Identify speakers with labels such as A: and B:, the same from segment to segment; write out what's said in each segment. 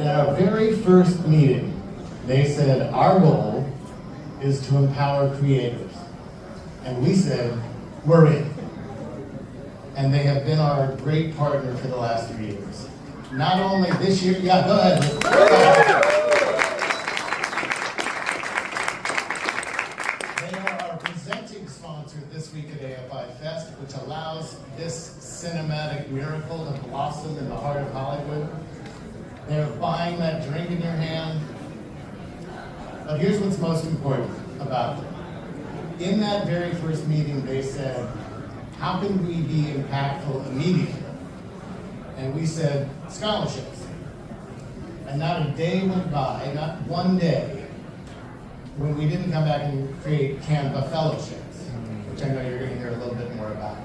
A: At our very first meeting, they said, our goal is to empower creators. And we said, we're in. And they have been our great partner for the last 3 years. Not only this year, yeah, go ahead. They are our presenting sponsor this week at AFI Fest, which allows this cinematic miracle to blossom in the heart of Hollywood. They're buying that drink in your hand. But here's what's most important about them. In that very first meeting, they said, how can we be impactful immediately? And we said, scholarships. And not a day went by, not one day, when we didn't come back and create Canva fellowships, which I know you're going to hear a little bit more about.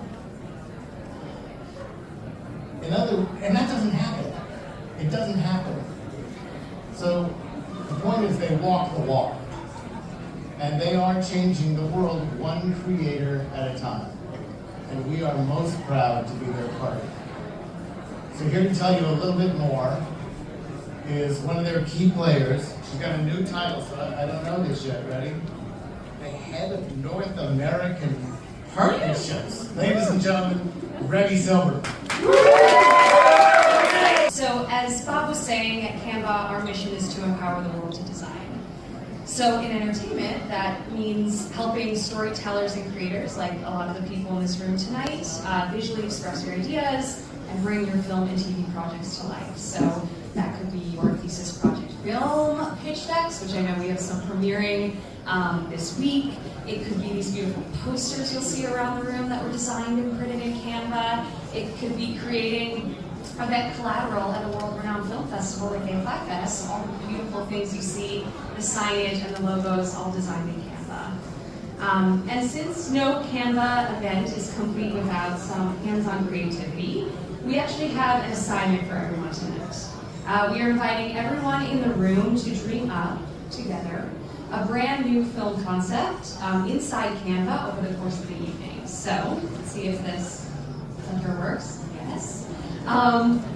A: And that doesn't happen. It doesn't happen. So the point is they walk the walk. And they are changing the world one creator at a time. And we are most proud to be their partner. So here to tell you a little bit more is one of their key players. She's got a new title, so I don't know this yet. Ready? The head of North American Partnerships. Ladies and gentlemen, Reggie Silver.
B: So as Bob was saying, at Canva, our mission is to empower the world to design. So in entertainment, that means helping storytellers and creators, like a lot of the people in this room tonight, visually express your ideas and bring your film and TV projects to life. So that could be your thesis project film pitch decks, which I know we have some premiering this week. It could be these beautiful posters you'll see around the room that were designed and printed in Canva. It could be creating event collateral at a world-renowned film festival like AFI Fest. All the beautiful things you see, the signage and the logos, all designed in Canva. And since no Canva event is complete without some hands-on creativity, we actually have an assignment for everyone tonight. We are inviting everyone in the room to dream up together a brand new film concept inside Canva over the course of the evening. So let's see if this center works. Yes.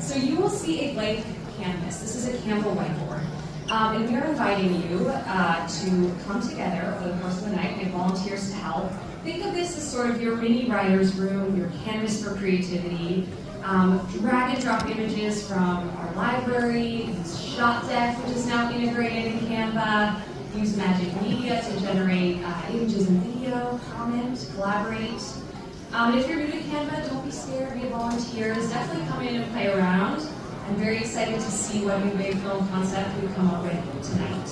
B: So you will see a blank canvas. This is a Canva whiteboard. And we are inviting you to come together over the course of the night and volunteers to help. Think of this as sort of your mini writer's room, your canvas for creativity. Drag and drop images from our library, use Shot Deck, which is now integrated in Canva, use Magic Media to generate images and video, comment, collaborate. If you're new to Canva, don't be scared, be volunteers. Definitely come in and play around. I'm very excited to see what new big film concept we come up with tonight.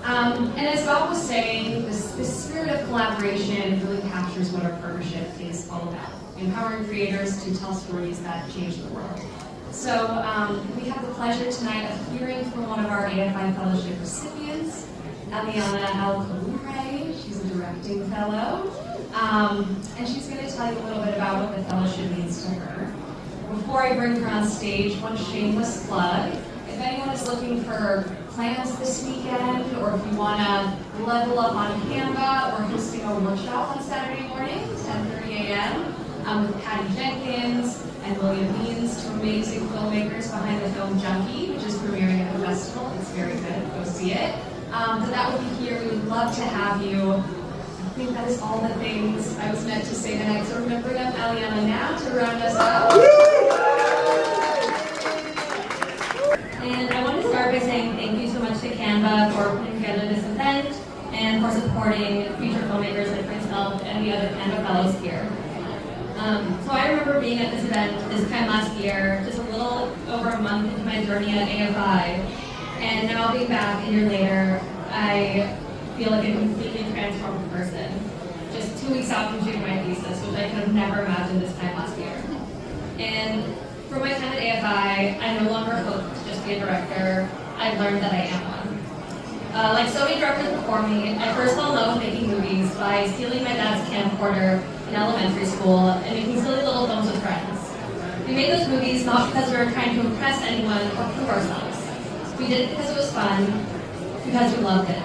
B: And as Bob was saying, this spirit of collaboration really captures what our partnership is all about. Empowering creators to tell stories that change the world. So we have the pleasure tonight of hearing from one of our AFI Fellowship recipients, Eliana Al-Khaloubre. She's a directing fellow. And she's going to tell you a little bit about what the fellowship means to her. Before I bring her on stage, one shameless plug. If anyone is looking for plans this weekend, or if you want to level up on Canva, we're hosting a workshop on Saturday morning, 10:30 a.m. With Patty Jenkins and William Means, two amazing filmmakers behind the film Junkie, which is premiering at the festival. It's very good. Go see it. But that will be here. We would love to have you. I think that is all the things I was meant to say tonight. So we're going to bring up Eliana now to round us out.
C: And I want to start by saying thank you so much to Canva for putting together this event and for supporting featured filmmakers like myself and the other Canva fellows here. So I remember being at this event this time last year, just a little over a month into my journey at AFI, and now being back a year later, I feel like a completely transformed person. Just 2 weeks out from shooting my thesis, which I could have never imagined this time last year. And from my time at AFI, I no longer hope to just be a director. I've learned that I am one. Like so many directors before me, I first fell in love with making movies by stealing my dad's camcorder in elementary school and making silly little films with friends. We made those movies not because we were trying to impress anyone or prove ourselves. We did it because it was fun, because we loved it.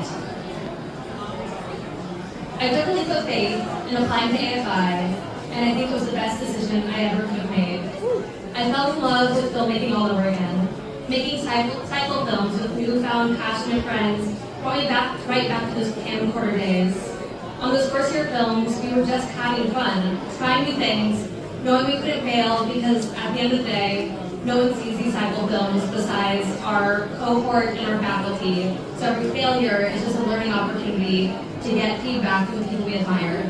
C: I took a leap of faith in applying to AFI, and I think it was the best decision I ever could have made. I fell in love with filmmaking all over again. Making cycle films with newfound passionate friends brought me right back to those camcorder days. On those first year films, we were just having fun, trying new things, knowing we couldn't fail because at the end of the day, no one sees these cycle films besides our cohort and our faculty. So every failure is just a learning opportunity to get feedback from the people we admire.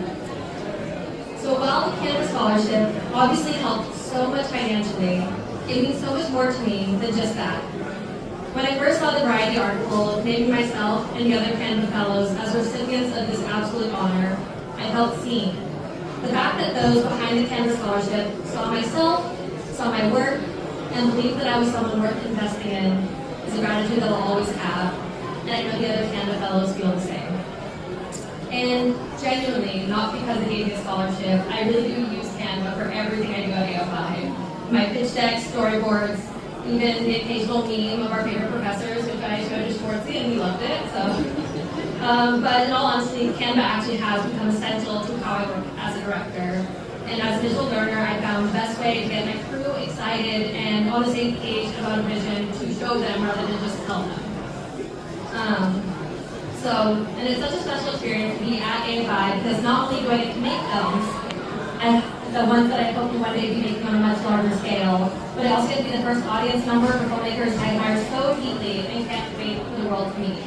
C: So while the Canva Scholarship obviously helped so much financially, it means so much more to me than just that. When I first saw the Variety article naming myself and the other Canva Fellows as recipients of this absolute honor, I felt seen. The fact that those behind the Canva Scholarship saw myself, saw my work, and believed that I was someone worth investing in is a gratitude that I'll always have, and I know the other Canva Fellows feel the same. And genuinely, not because they gave me a scholarship, I really do use Canva for everything I do at AFI. My pitch decks, storyboards, even the occasional meme of our favorite professors, which I showed to Schwartzy and he loved it. But in all honesty, Canva actually has become essential to how I work as a director. And as a digital learner, I found the best way to get my crew excited and on the same page about a vision to show them rather than just tell them. And it's such a special experience to be at AFI because not only do I get to make films, the ones that I hope to one day be making on a much larger scale, but I also get to be the first audience member for filmmakers I admire so deeply and can't wait for the world to meet.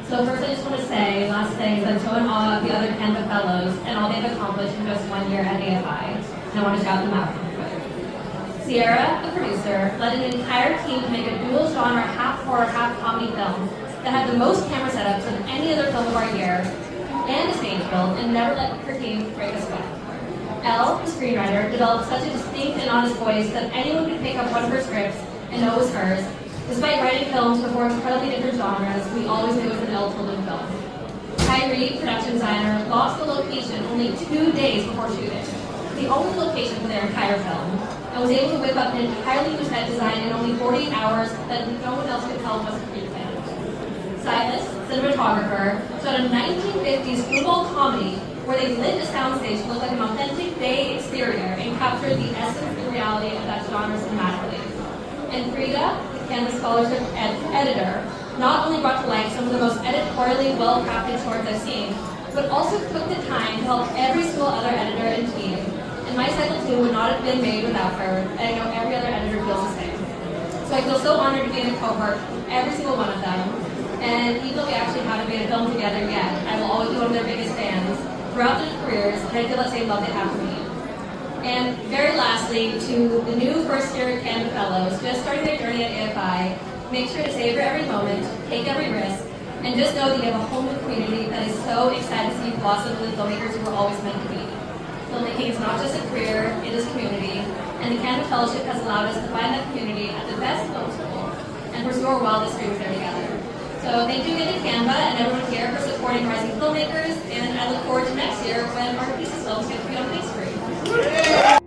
C: So first I just want to say, last thing, is I'm so in awe of the other Canva Fellows and all they've accomplished in just 1 year at AFI, and I want to shout them out real quick. Sierra, the producer, led an entire team to make a dual genre, half horror, half comedy film that had the most camera setups of any other film of our year, and a stage build, and never let her team break a sweat. Elle, the screenwriter, developed such a distinct and honest voice that anyone could pick up one of her scripts and know it was hers. Despite writing films before incredibly different genres, we always knew it was an Elle Tilden film. Kyrie, production designer, lost the location only 2 days before shooting, the only location for their entire film, and was able to whip up an entirely new set design in only 48 hours that no one else could tell wasn't pre-planned. Silas, cinematographer, shot a 1950s screwball comedy where they lit a soundstage to look like an authentic Bay exterior and captured the essence and reality of that genre cinematically. And Frida, the Canva Scholarship editor, not only brought to life some of the most editorially well-crafted shorts I've seen, but also took the time to help every single other editor and team. And my cycle 2 would not have been made without her, and I know every other editor feels the same. So I feel so honored to be in a cohort with every single one of them. And even though we actually haven't made a film together yet, I will always be one of their biggest fans throughout their careers, and I feel that same love they have for me. And very lastly, to the new first-year Canva Fellows, just starting their journey at AFI, make sure to savor every moment, take every risk, and just know that you have a whole new community that is so excited to see you blossom into the filmmakers you were always meant to be. Filmmaking is not just a career, it is community, and the Canva Fellowship has allowed us to find that community at the best film school and pursue our wildest dreams there together. So thank you again to Canva and everyone here for supporting rising filmmakers, and I look forward to next year when our pieces films get to be on the big screen.